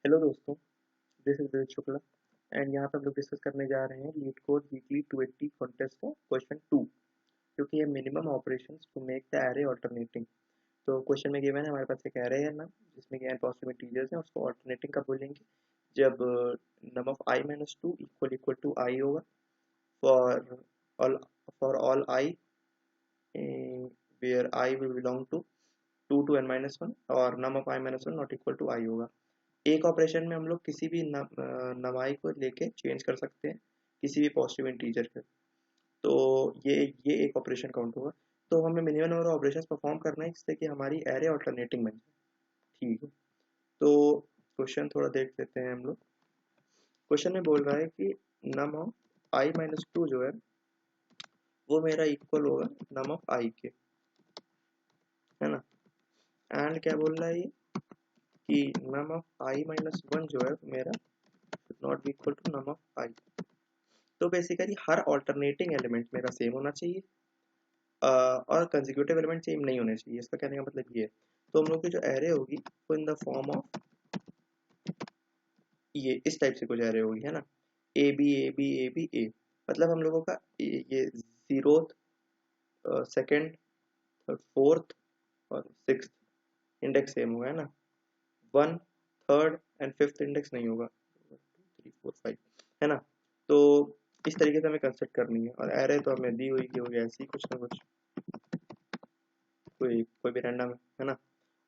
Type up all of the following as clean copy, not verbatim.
Hello दोस्तों, this is Rohit Shukla and यहाँ पे हम लोग डिस्कस करने जा रहे हैं लीड कोड वीकली 280 कॉन्टेस्ट का क्वेश्चन 2 जो कि है minimum operations to make the array alternating. तो क्वेश्चन में गिवन है हमारे पास एक एरे है ना, जिसमें कि n पॉसिबल इंटीजर्स हैं, उसको ऑल्टरनेटिंग कब बोलेंगे जब num of i minus two equal to I होगा for all for all I where I will belong to 2 to n minus one और num of i minus one not equal to I होगा। एक operation में हम लोग किसी भी नवाई को लेके चेंज कर सकते हैं किसी भी पॉजिटिव इंटीजर पे। तो ये एक ऑपरेशन काउंट होगा। तो हमें minimum number of operations perform करना है जिससे कि हमारी एरे ऑल्टरनेटिंग बन जाए। ठीक है, तो क्वेश्चन थोड़ा देख लेते हैं हम लोग। क्वेश्चन में बोल रहा है कि num of I minus two जो है वो मेरा इक्वल होगा नम ऑफ आई के, है ना। एंड क्या बोल रहा है ये कि num of I minus one जो है मेरा not equal to num of I. तो बेसिकली हर ऑल्टरनेटिंग एलिमेंट मेरा सेम होना चाहिए और कंसेक्यूटिव एलिमेंट सेम नहीं होने चाहिए। इसका कहने का मतलब ये है। तो हम लोग की जो एरे होगी वो इन द फॉर्म ऑफ ये इस टाइप से कुछ एरे होगी, है ना। A B A B A B A, मतलब हम लोगों का ये जीरोथ, सेकेंड, फोर्थ और सिक्स इंडेक्स सेम होगा, है ना। One, third and fifth index नहीं होगा, 3 4 5, है ना। तो इस तरीके से हमें कंस्ट्रक्ट करनी है और एरे तो हमें दी हुई कि होगी ऐसी कुछ ना कुछ, कोई कोई भी रैंडम है ना।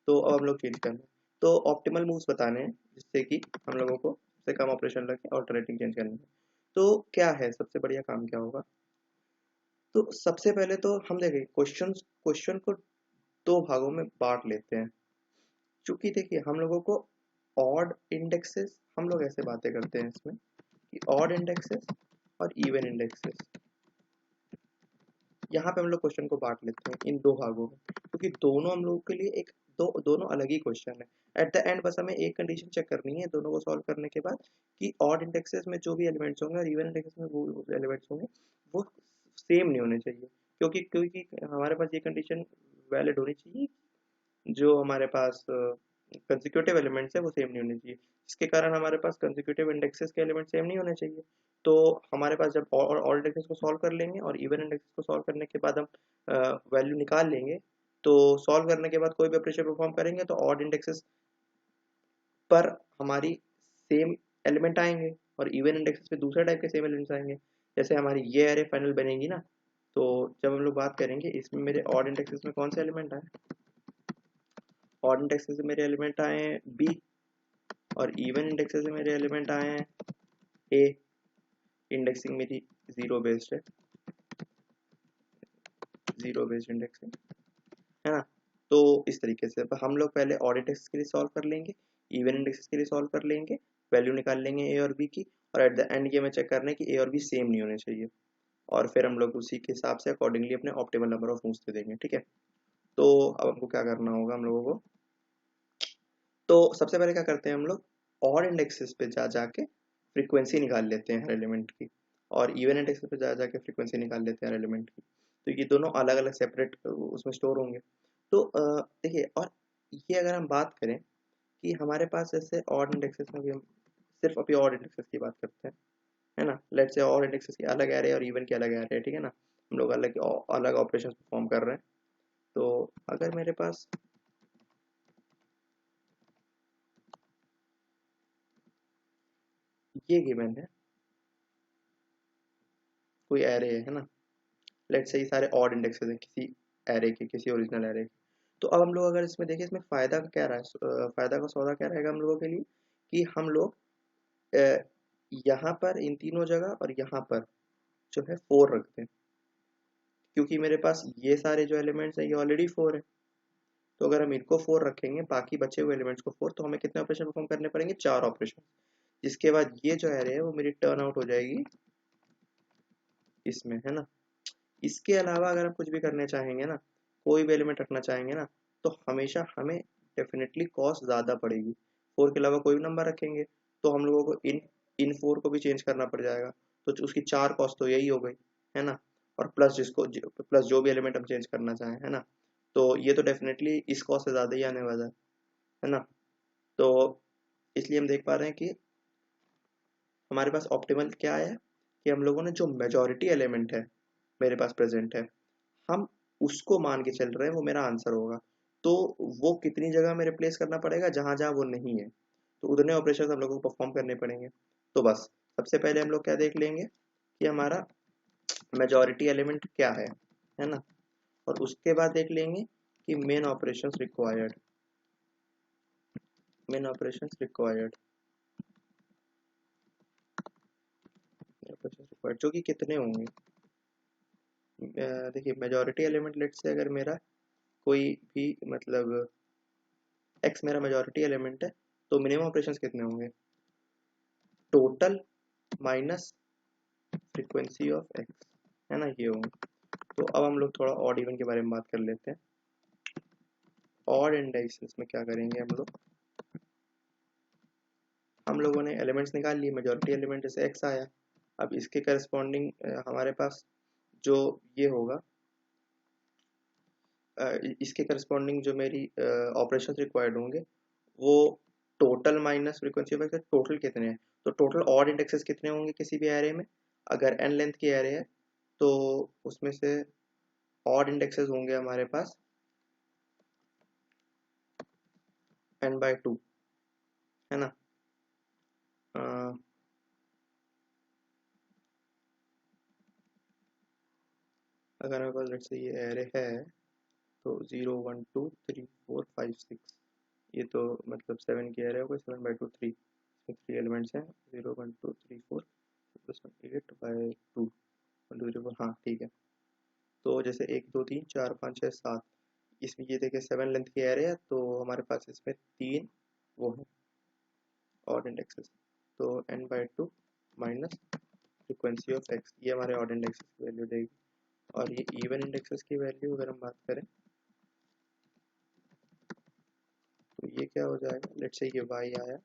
तो अब हम लोग चेंज करना है। तो ऑप्टिमल मूव्स बताने हैं जिससे कि हम लोगों को सबसे कम ऑपरेशन लगे ऑल्टरनेटिंग चेंज करने में। तो क्या है सबसे बढ़िया काम क्या होगा। तो सबसे पहले तो हम देखें क्वेश्चन को दो भागों में बांट लेते हैं। क्योंकि देखिए हम लोगों को ऑड इंडेक्सेस, हम लोग ऐसे बातें करते हैं इसमें कि ऑड इंडेक्सेस और इवन इंडेक्सेस, यहाँ पे हम लोग क्वेश्चन को बांट लेते हैं इन दो भागों में क्योंकि दोनों हम लोगों के लिए एक दोनों अलग ही क्वेश्चन है। एट द एंड बस हमें एक कंडीशन चेक करनी है दोनों को सॉल्व करने के बाद कि ऑड इंडेक्सेस में जो भी एलिमेंट्स होंगे और इवन इंडेक्सेस में वो एलिमेंट्स होंगे वो सेम नहीं होने चाहिए। क्योंकि क्योंकि हमारे पास ये कंडीशन वैलिड होनी चाहिए, जो हमारे पास कंसेक्यूटिव एलिमेंट्स है वो सेम नहीं होने चाहिए, जिसके कारण हमारे पास कंसेक्यूटिव इंडेक्सेस के एलिमेंट सेम नहीं होने चाहिए। तो हमारे पास जब ऑल इंडेक्सेस को सॉल्व कर लेंगे और इवन इंडेक्सेस को सॉल्व करने के बाद हम वैल्यू निकाल लेंगे। तो सॉल्व करने के बाद कोई भी ऑपरेशन परफॉर्म करेंगे तो ऑड इंडेक्सेस पर हमारी सेम एलिमेंट आएंगे और इवन इंडेक्सेस पे दूसरे टाइप के सेम एलिमेंट्स आएंगे। जैसे हमारी ये एरे फाइनल बनेगी ना, तो जब हम लोग बात करेंगे इसमें मेरे ऑड इंडेक्सेस में कौन से एलिमेंट आए, ऑड इंडेक्सेस से मेरे एलिमेंट आए हैं बी और इवन इंडेक्सेस से मेरे एलिमेंट आए हैं ए। इंडेक्सिंग मेरी जीरो बेस्ड है, जीरो बेस्ड इंडेक्सिंग, है ना। तो इस तरीके से हम लोग पहले ऑड इंडेक्सेस के लिए सॉल्व कर लेंगे, इवन इंडेक्सेस के लिए सॉल्व कर लेंगे, वैल्यू निकाल लेंगे ए और बी की, और एट द एंड ये हमें चेक करना है कि ए और बी सेम नहीं होने चाहिए। और फिर हम लोग उसी के हिसाब से अकॉर्डिंगली अपने ऑप्टिमल नंबर ऑफ मूव्स दे देंगे, ठीक है। तो अब हमको क्या करना होगा हम लोगों को, तो सबसे पहले क्या करते हैं हम लोग ऑड इंडेक्सेस पे जा जाके फ्रीक्वेंसी निकाल लेते हैं हर एलिमेंट की, और इवन इंडेक्सेस पे जा जाके फ्रीक्वेंसी निकाल लेते हैं हर एलिमेंट की। तो ये दोनों अलग अलग सेपरेट उसमें स्टोर होंगे। तो देखिए, और ये अगर हम बात करें कि हमारे पास जैसे ऑड इंडेक्सेस में भी हम सिर्फ अभी ऑड इंडेक्सेस की बात करते हैं, है ना। लेट्स से ऑड इंडेक्सेस की अलग एरे और इवन की अलग एरे है, ठीक है ना। हम लोग अलग अलग ऑपरेशन परफॉर्म कर रहे हैं। तो अगर मेरे पास ये गिवन है, कोई एरे है ना, लेट्स से ये सारे ऑड इंडेक्सेस हैं किसी एरे के, किसी ओरिजिनल एरे के। तो अब हम लोग अगर इसमें देखें इसमें फायदा क्या रहा है, फायदा का सौदा क्या रहेगा हम लोगों के लिए कि हम लोग अ, यहाँ पर इन तीनों जगह और यहाँ पर जो है फोर रखते हैं, क्योंकि मेरे पास ये सारे जो एलिमेंट्स हैं ये ऑलरेडी फोर है। तो अगर हम इनको फोर रखेंगे बाकी बचे हुए एलिमेंट्स को फोर, तो हमें कितने ऑपरेशन परफॉर्म करने पड़ेंगे, चार ऑपरेशन। जिसके बाद ये जो एरे है वो मेरी टर्न आउट हो जाएगी इसमें, है ना। इसके अलावा अगर हम कुछ भी करने चाहेंगे ना, कोई भी एलिमेंट रखना चाहेंगे ना, तो हमेशा हमें डेफिनेटली कॉस्ट ज़्यादा पड़ेगी। फोर के अलावा कोई भी नंबर रखेंगे तो हम लोगों को इन इन फोर को भी चेंज करना पड़ जाएगा। तो उसकी चार कॉस्ट तो यही हो गई, है ना। और प्लस प्लस जो भी एलिमेंट हम चेंज करना चाहें, है ना। तो ये तो डेफिनेटली इस कॉस्ट से ज़्यादा ही आने वाला है ना। तो इसलिए हम देख पा रहे हैं कि हमारे पास ऑप्टिमल क्या है कि हम लोगों ने जो मेजॉरिटी एलिमेंट है मेरे पास प्रेजेंट है, हम उसको मान के चल रहे हैं, वो मेरा आंसर होगा। तो वो कितनी जगह में रिप्लेस करना पड़ेगा, जहां जहां वो नहीं है, तो उतने ऑपरेशन हम लोगों को परफॉर्म करने पड़ेंगे। तो बस सबसे पहले हम लोग क्या देख लेंगे कि हमारा मेजॉरिटी एलिमेंट क्या है ना। और उसके बाद देख लेंगे कि main operations required, main operations required जो कि कितने होंगे। देखिए मेजॉरिटी एलिमेंट लेट से अगर मेरा कोई भी मतलब x मेरा मेजॉरिटी एलिमेंट है, तो मिनिमम ऑपरेशंस कितने होंगे, total minus frequency of x, है ना, ये होंगे। तो अब हम लोग थोड़ा ऑड इवन के बारे में बात कर लेते हैं। ऑड इंडेक्सेस में क्या करेंगे हम लोगों ने एलिमेंट्स निकाल लिए, मेजॉरिटी एलिमेंट जैसे x आया। अब इसके करस्पॉन्डिंग हमारे पास जो ये होगा, इसके करस्पॉन्डिंग जो मेरी ऑपरेशंस रिक्वायर्ड होंगे, वो total minus frequency of x, total कितने हैं। तो टोटल ऑड इंडेक्सेस कितने होंगे किसी भी एरे में, अगर n लेंथ की एरे है तो उसमें से ऑड इंडेक्सेस होंगे हमारे पास n/2, है ना। अ, अगर हमारे पास लेट्स से ये एरे है, तो 0 1 2 3 4 5 6, ये तो मतलब 7 की एरे होगा, 7/2 3, इसमें 3 एलिमेंट्स हैं, 0 1 2 3 4 प्लस 8/2 1 2 3 4, हाँ ठीक है। तो जैसे 1 2 3 4 5 6 7, इसमें ये देखिए 7 लेंथ की एरे है, तो हमारे पास इसमें 3 वो है ऑड इंडेक्सेस। तो n/2 minus frequency of x, ये हमारे ऑड इंडेक्सेस की वैल्यू देगी। और ये इवन इंडेक्सेस की वैल्यू अगर हम बात करें, तो ये क्या हो जाएगा, लेट्स से ये y आया,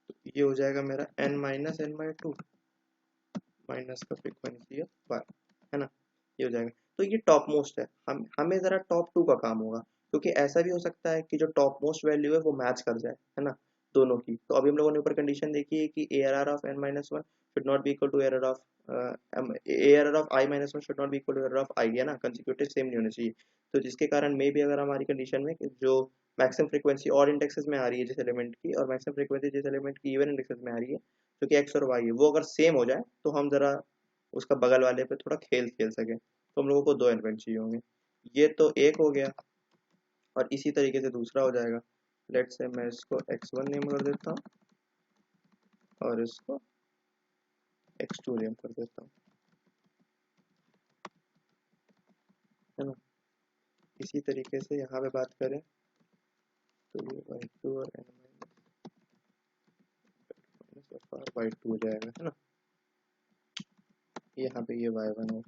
तो ये हो जाएगा मेरा n माइनस n/2 माइनस का फ्रीक्वेंसी ऑफ y, है ना, ये हो जाएगा। तो ये टॉप मोस्ट है, हम हमें ज़रा टॉप टू का काम होगा, क्योंकि ऐसा भी हो सकता है कि जो टॉप मोस्ट वैल्यू है वो मैच कर जाए, है ना, दोनों की। तो अभी हम लोगों ने ऊपर कंडीशन देखी है कि ARR of n-1 should not be equal to ARR of i-1 should not be equal to ARR of i, है ना, कंसेक्यूटिव सेम नहीं होने चाहिए। तो जिसके कारण मे भी अगर हमारी कंडीशन में कि जो मैक्सिमम फ्रीक्वेंसी और इंडेक्सेस में आ रही है जिस एलिमेंट की, और मैक्सिमम फ्रीक्वेंसी जिस एलिमेंट की इवन इंडेक्सेस में आ रही है, जो कि x और y है, वो अगर सेम हो जाए तो हम जरा उसका बगल वाले पे थोड़ा खेल खेल सके, तो हम लोगों को 2 एलिमेंट चाहिए होंगे। ये तो एक हो गया, और इसी तरीके से दूसरा हो जाएगा। लेट्स से मैं इसको x1 नेम कर देता हूँ और इसको x2 नेम कर देता हूँ, है ना। इसी तरीके से यहाँ पे बात करें तो ये y2 और n माइनस y2 हो जाएगा, है ना। यहाँ पे ये y1 हो गया।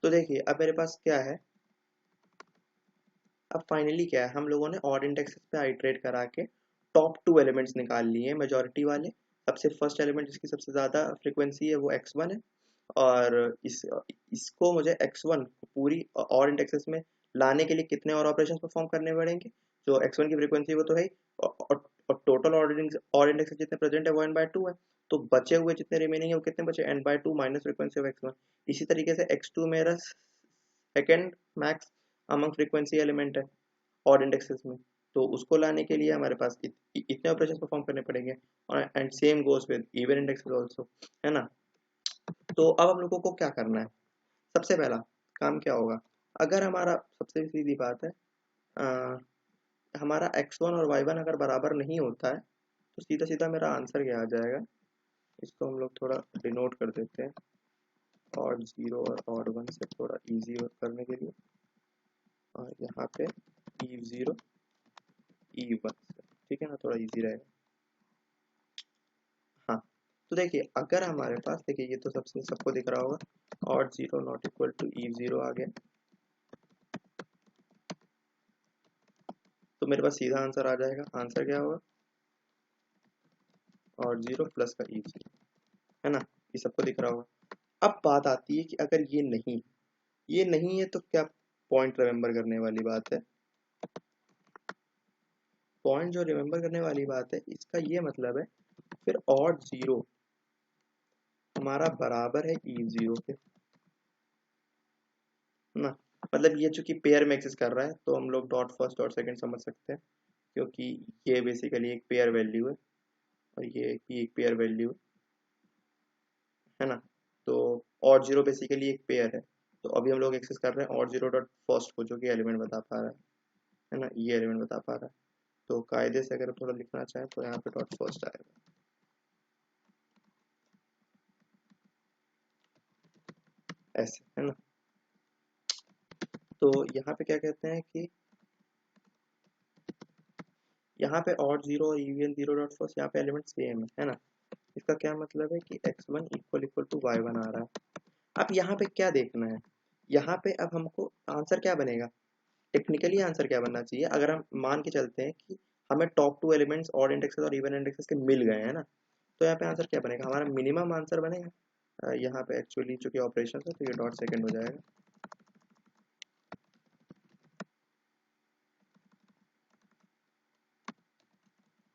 तो देखिए अब मेरे पास क्या है, अब फाइनली क्या है, हम लोगों ने ऑड इंडेक्सेस पे आइटरेट करा के टॉप 2 एलिमेंट्स निकाल लिए मेजॉरिटी वाले। सबसे फर्स्ट एलिमेंट जिसकी सबसे ज़्यादा फ्रीक्वेंसी है वो x1 है, और इसको मुझे x1 पूरी ऑड इंडेक्सेस में लाने के लिए कितने और ऑपरेशंस परफॉर्म करने पड़ेंगे। जो x1 की फ्रीक्वेंसी वो तो है ही, और टोटल ऑड इंडेक्सेस जितने प्रेजेंट है वो n/2 है। तो बचे हुए जितने रिमेनिंग है वो कितने बचे, n/2 minus frequency of x1। इसी तरीके से x2 मेरा second max among frequency element है ऑड इंडेक्सेस में, तो उसको लाने के लिए हमारे पास इतने ऑपरेशंस परफॉर्म करने पड़ेंगे। और and same goes with even indexes also, है ना। तो अब हम लोगों को क्या करना है, सबसे पहला काम क्या होगा, अगर हमारा सबसे सीधी बात है, आ, हमारा x1 और y1 अगर बराबर नहीं होता है, तो सीधा सीधा मेरा आंसर क्या आ जाएगा, इसको हम लोग थोड़ा डिनोट कर देते हैं ऑड 0 और ऑड 1 से थोड़ा इजी करने के लिए, और यहाँ पे e0 e1 से, ठीक है ना, थोड़ा इजी रहेगा। हाँ, तो देखिए अगर हमारे पास, देखिए ये तो सबसे सबको दिख रहा होगा, odd 0 not equal to e0 आ गया, तो मेरे पास सीधा आंसर आ जाएगा। आंसर क्या होगा, ऑड 0 प्लस का e0, है ना, ये सबको दिख रहा होगा। अब बात आती है कि अगर ये नहीं है तो क्या पॉइंट रिमेंबर करने वाली बात है, पॉइंट जो रिमेंबर करने वाली बात है, इसका ये मतलब है फिर ऑड जीरो हमारा बराबर है ई जीरो के ना। मतलब ये चूंकि पेयर में एक्सेस कर रहा है तो हम लोग डॉट फर्स्ट डॉट सेकंड समझ सकते हैं, क्योंकि ये बेसिकली एक पेयर वैल्यू है और ये की एक पेयर वैल्यू है ना। तो ऑड जीरो बेसिकली एक पेयर है, तो अभी हम लोग एक्सेस कर रहे हैं ऑड जीरो डॉट फर्स्ट को, जो कि एलिमेंट बता पा रहा है ना, ये एलिमेंट बता पा रहा है। तो कायदे से अगर थोड़ा लिखना चाहें तो यहाँ पे डॉट फर्स्ट आएगा, ऐसे है ना। तो यहाँ पे क्या कहते हैं कि यहाँ पे ऑड जीरो और इवन जीरो डॉट फर्स्ट, यहाँ पे एलिमेंट सेम है ना। इसका क्या मतलब है कि x1 equal equal to y1 आ रहा है। अब यहाँ पे क्या देखना है, यहाँ पे अब हमको आंसर क्या बनेगा, टेक्निकली आंसर क्या बनना चाहिए, अगर हम मान के चलते हैं कि हमें top two elements odd indexes और इवन इंडेक्सेस के मिल गए हैं ना, तो यहाँ पे आंसर क्या बनेगा, हमारा मिनिमम आंसर बनेगा। यहाँ पे एक्चुअली चूंकि ऑपरेशन है तो ये डॉट सेकेंड हो जाएगा।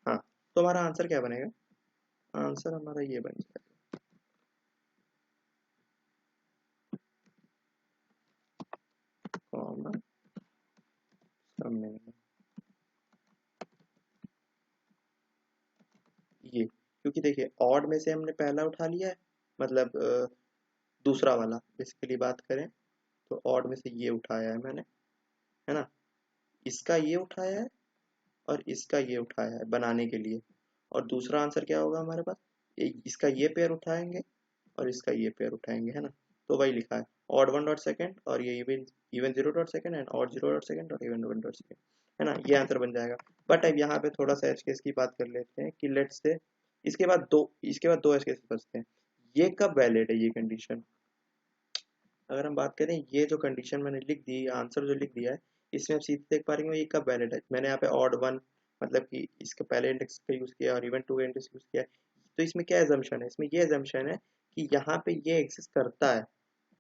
हाँ, तो हमारा आंसर क्या बनेगा, आंसर हमारा ये बन जाएगा, कॉमा सम मिनिमम, ये क्योंकि देखिए ऑड में से हमने पहला उठा लिया है, मतलब दूसरा वाला बेसिकली बात करें तो ऑड में से ये उठाया है मैंने, है ना, इसका ये उठाया है और इसका ये उठाया है बनाने के लिए। और दूसरा आंसर क्या होगा हमारे पास, इसका ये पेयर उठाएंगे और इसका ये पेयर उठाएंगे, है ना। तो वही लिखा है ऑड वन डॉट सेकेंड और ये even even zero dot second and odd zero dot second और इवन वन डॉट सेकेंड, है ना, ये आंसर बन जाएगा। बट अब यहाँ पे थोड़ा सा एज केस की बात कर लेते हैं कि लेट्स से इसके बाद दो एज केस बचते हैं। ये कब वैलिड है ये कंडीशन, अगर हम बात करें ये जो कंडीशन मैंने लिख दी, आंसर जो लिख दिया है, इसमें आप सीधे देख पा रहे हैं ये कब वैलिड है। मैंने यहाँ पे ऑड वन मतलब कि इसके पहले इंडेक्स का यूज़ किया और इवन टू का इंडेक्स यूज़ किया है। तो इसमें क्या एजम्पशन है, इसमें ये एजम्पशन है कि यहाँ पे ये एग्जिस्ट करता है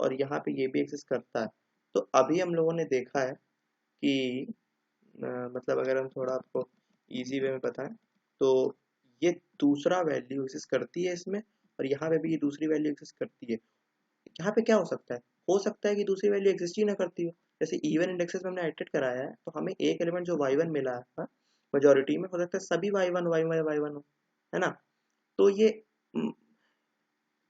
और यहाँ पे ये भी एग्जिस्ट करता है। तो अभी हम लोगों ने देखा है कि मतलब अगर हम थोड़ा आपको इजी वे में बताएं तो ये दूसरा वैल्यू एग्जिस्ट करती है इसमें, और यहाँ पे भी ये दूसरी वैल्यू एग्जिस्ट करती है। यहाँ पे क्या हो सकता है कि दूसरी वैल्यू एग्जिस्ट ही ना करती हो। जैसे इवन इंडेक्सेस में हमने आइटरेट कराया है तो हमें एक एलिमेंट जो y1 मिला था मेजोरिटी में, हो सकता है सभी y1 y1 y1 हो, है ना। तो ये म,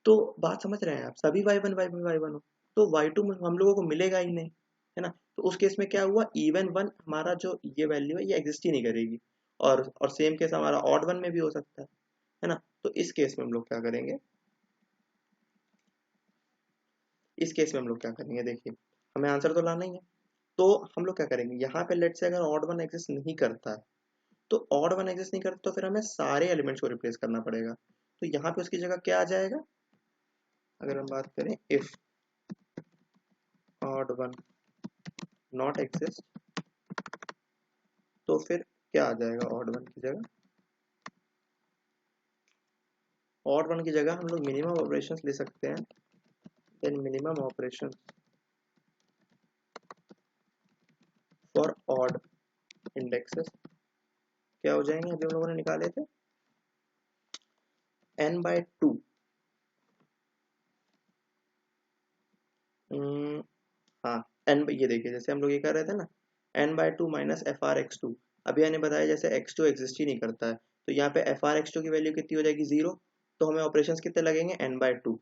तो बात समझ रहे हैं आप, सभी y1 y1 y1 हो तो y2 हम लोगों को मिलेगा ही नहीं, है ना। तो उस केस में क्या हुआ, इवन वन हमारा जो ये वैल्यू है ये एग्जिस्ट ही नहीं करेगी। और सेम केस हमारा ऑड वन में भी हो सकता है ना। तो इस केस में हम लोग क्या करेंगे, इस केस में हम लोग क्या करेंगे, देखिए हमें आंसर तो लाना ही है। तो हम लोग क्या करेंगे, यहाँ पे लेट से अगर ऑड वन एग्जिस्ट नहीं करता है, तो ऑड वन एग्जिस्ट नहीं करता तो फिर हमें सारे एलिमेंट्स को रिप्लेस करना पड़ेगा। तो यहाँ पे उसकी जगह क्या आ जाएगा, अगर हम बात करें if odd one not exist, तो फिर क्या आ जाएगा, ऑड वन की जगह, ऑड वन की जगह हम लोग मिनिमम ऑपरेशंस ले सकते हैं। Then minimum operation for odd indexes क्या हो जाएंगे, अभी हम लोगों ने निकाले थे n/2, हाँ एन, ये देखिए जैसे हम लोग ये कर रहे थे ना, n/2 minus F R X two. अभी मैंने बताया जैसे x2 एग्जिस्ट ही नहीं करता है, तो यहाँ पे एफ आर एक्स टू की वैल्यू कितनी हो जाएगी, जीरो। तो हमें ऑपरेशंस कितने लगेंगे, n/2।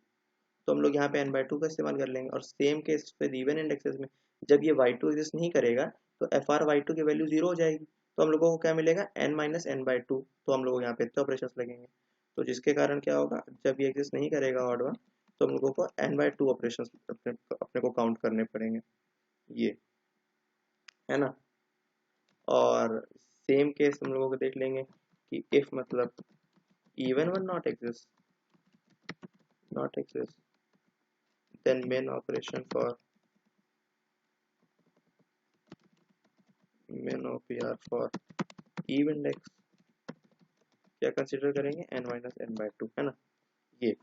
तो हम लोग यहाँ पे n/2 का इस्तेमाल कर लेंगे। और सेम केस पे इवन इंडेक्सेस में जब ये y2 एग्जिस्ट नहीं करेगा तो एफ आर वाई टू की वैल्यू जीरो हो जाएगी। तो हम लोगों को क्या मिलेगा, n माइनस n/2। तो हम लोग यहाँ पे इतने ऑपरेशंस लगेंगे, तो जिसके कारण क्या होगा, जब ये एग्जिस्ट नहीं करेगा ऑड वन, तो हम लोगों को n/2 ऑपरेशन अपने को काउंट करने पड़ेंगे, ये है ना। और सेम केस हम लोगों को देख लेंगे कि इफ मतलब even one not exist then min operation for min OPR for even index क्या कंसिडर करेंगे, n-n/2, है ना। ये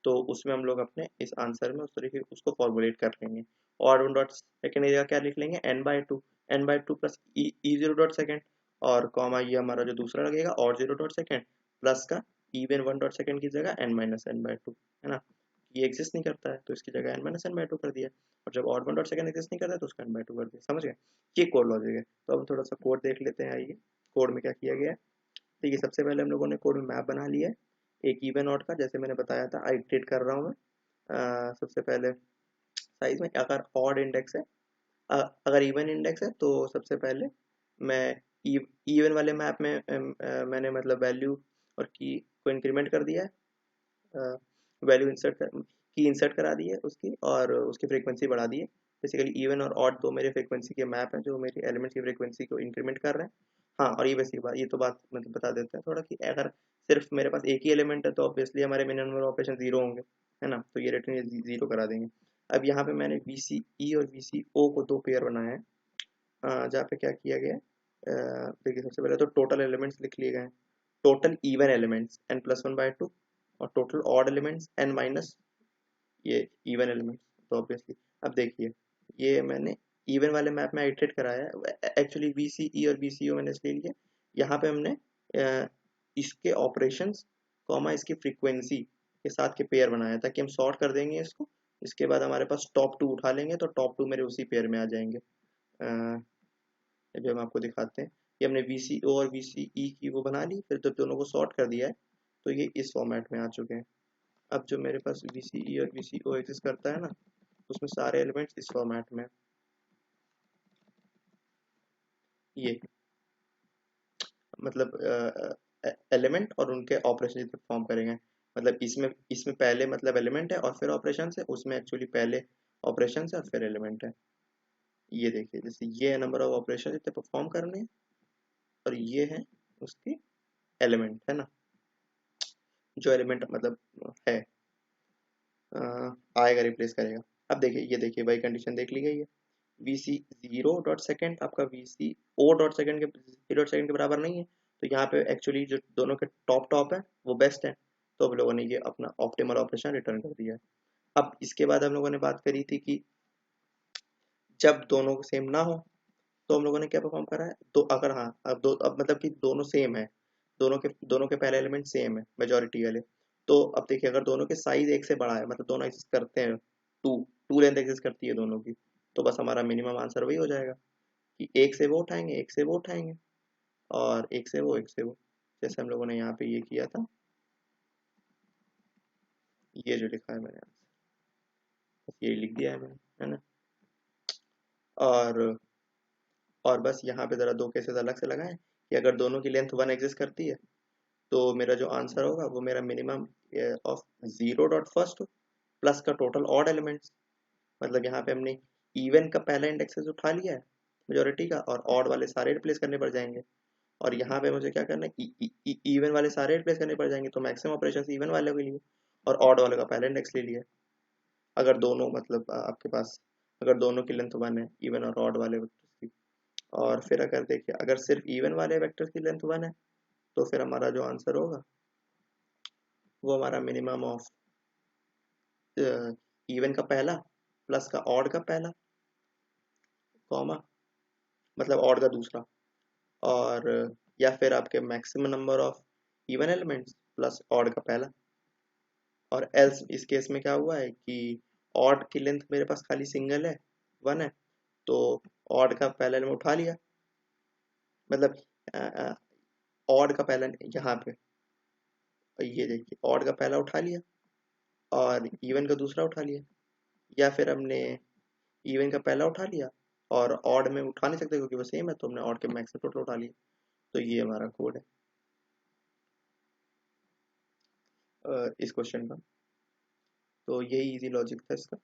तो उसमें हम लोग अपने इस आंसर में उस तरीके उसको फॉर्मुलेट कर लेंगे। Odd one dot second area क्या लिख लेंगे n/2, n/2 plus E zero dot second, और कॉमा ये हमारा जो दूसरा लगेगा odd zero dot second plus का इवन वन डॉट सेकेंड की जगह n-n/2, है ना। ये एग्जिस्ट नहीं करता है तो इसकी जगह n-n/2 कर दिया, और जब odd one dot second exist नहीं करता है तो उसका n/2 कर दिया। समझ गए, ये कोड लॉजिक है। तो अब हम थोड़ा सा कोड देख लेते हैं। आइए, कोड में क्या किया गया है। देखिए, सबसे पहले हम लोगों ने कोड में मैप बना लिया है एक इवन ऑड का, जैसे मैंने बताया था आइटरेट कर रहा हूँ मैं। सबसे पहले साइज में अगर ऑड इंडेक्स है, अगर इवन इंडेक्स है तो सबसे पहले मैं इवन वाले मैप में मैंने मतलब वैल्यू और की को इंक्रीमेंट कर दिया है, वैल्यू की इंसर्ट करा दी है उसकी, और उसकी फ्रीक्वेंसी बढ़ा दी है। बेसिकली इवन और ऑड दो मेरे फ्रीक्वेंसी के मैप हैं जो मेरी एलिमेंट्स की फ्रीक्वेंसी को इंक्रीमेंट कर रहे हैं। हाँ, और ये बेसिक बात, ये तो बात मतलब बता देते हैं थोड़ा कि अगर सिर्फ मेरे पास एक ही एलिमेंट है तो ऑब्वियसली हमारे मिनिमम नंबर ऑपरेशन जीरो होंगे, है ना। तो ये रिटर्न जीरो करा देंगे। अब यहाँ पे मैंने VCE और VCO को दो पेयर बनाए हैं, जहाँ पे क्या किया गया है, देखिए सबसे पहले तो टोटल एलिमेंट्स लिख लिए गए हैं। टोटल इवन एलिमेंट्स n+1/2, और total odd elements n minus ये इवन एलिमेंट्स। तो ऑब्वियसली अब देखिए, ये मैंने इवन वाले मैप में आइटरेट कराया है। एक्चुअली VCE और VCO मैंने इसलिए लिया, यहाँ पे हमने इसके ऑपरेशंस कॉमा इसकी फ्रीक्वेंसी के साथ के पेयर बनाया ताकि हम सॉर्ट कर देंगे इसको। इसके बाद हमारे पास टॉप टू उठा लेंगे तो टॉप टू मेरे उसी पेयर में आ जाएंगे। जो हम आपको दिखाते हैं, ये हमने VCO और VCE की वो बना ली, फिर जब दोनों को सॉर्ट कर दिया है तो ये इस फॉर्मेट में आ चुके हैं। अब जो मेरे पास VCE और VCO एग्जिस्ट करता है ना, उसमें सारे एलिमेंट्स इस फॉर्मेट में, ये मतलब एलिमेंट और उनके ऑपरेशन जितने परफॉर्म करेंगे। मतलब इसमें इसमें पहले मतलब एलिमेंट है और फिर ऑपरेशन है, उसमें एक्चुअली पहले ऑपरेशन है और फिर एलिमेंट है। ये देखिए, जैसे ये नंबर ऑफ ऑपरेशन जितने परफॉर्म करने हैं, और ये है उसकी एलिमेंट, है ना, जो एलिमेंट मतलब है, आएगा रिप्लेस करेगा। अब देखिए, ये देखिए भाई, कंडीशन देख ली गई है। VC जीरो डॉट सेकेंड आपका VCO डॉट सेकेंड के जीरो डॉट सेकेंड के बराबर नहीं है, तो यहाँ पे एक्चुअली जो दोनों के टॉप टॉप है वो बेस्ट है। तो हम लोगों ने ये अपना ऑप्टिमल ऑपरेशन रिटर्न कर दिया है। अब इसके बाद हम लोगों ने बात करी थी कि जब दोनों सेम ना हो तो हम लोगों ने क्या परफॉर्म करा है, तो अगर हाँ, अब मतलब कि दोनों सेम है, दोनों के पहले एलिमेंट सेम है मेजोरिटी वाले, तो अब देखिए अगर दोनों के साइज एक से बड़ा है, मतलब दोनों एग्जिस्ट करते हैं, टू टू लेंथ एग्जिस्ट करती है दोनों की, तो बस हमारा मिनिमम आंसर वही हो जाएगा कि एक से वो उठाएंगे, एक से वो उठाएंगे, और एक से वो, एक से वो, जैसे हम लोगों ने यहाँ पे ये किया था, ये जो लिखा है मैंने बस ये लिख दिया है मैंने, है ना। और और बस यहाँ पे ज़रा दो केसेस अलग से लगाएं कि अगर दोनों की लेंथ वन एग्जिस्ट करती है तो मेरा जो आंसर होगा वो मेरा minimum of zero dot first plus का टोटल ऑड एलिमेंट्स। मतलब यहाँ पे हमने इवन का पहला इंडेक्सेस उठा लिया है मेजोरिटी का, और ऑड वाले सारे रिप्लेस करने पड़ जाएंगे। और यहाँ पे मुझे क्या करना है, इवन वाले सारे रिप्लेस करने पड़ जाएंगे, तो मैक्सिमम ऑपरेशन इवन वाले के लिए, और ऑड वाले का पहला इंडेक्स ले लिया। अगर दोनों मतलब आपके पास अगर दोनों की लेंथ वन है, इवन और ऑड वाले वेक्टर्स की, और फिर अगर देखिए अगर सिर्फ इवन वाले वेक्टर्स की लेंथ वन है तो फिर हमारा जो आंसर होगा वो हमारा मिनिमम ऑफ इवन का पहला प्लस का ऑड का पहला, कॉमा मतलब ऑड का दूसरा, और या फिर आपके maximum number of even elements plus odd का पहला। और एल्स इस केस में क्या हुआ है कि ऑड की लेंथ मेरे पास खाली सिंगल है, वन है, तो ऑड का पहला एलिमेंट उठा लिया, मतलब ऑड का पहला यहाँ पे, ये देखिए ऑड का पहला उठा लिया और इवन का दूसरा उठा लिया, या फिर हमने इवन का पहला उठा लिया और ऑड में उठा नहीं सकते क्योंकि वो सेम है, तो हमने ऑड के मैक्स से टोटल उठा लिया। तो ये हमारा कोड है इस क्वेश्चन का। तो यही इजी लॉजिक था इसका।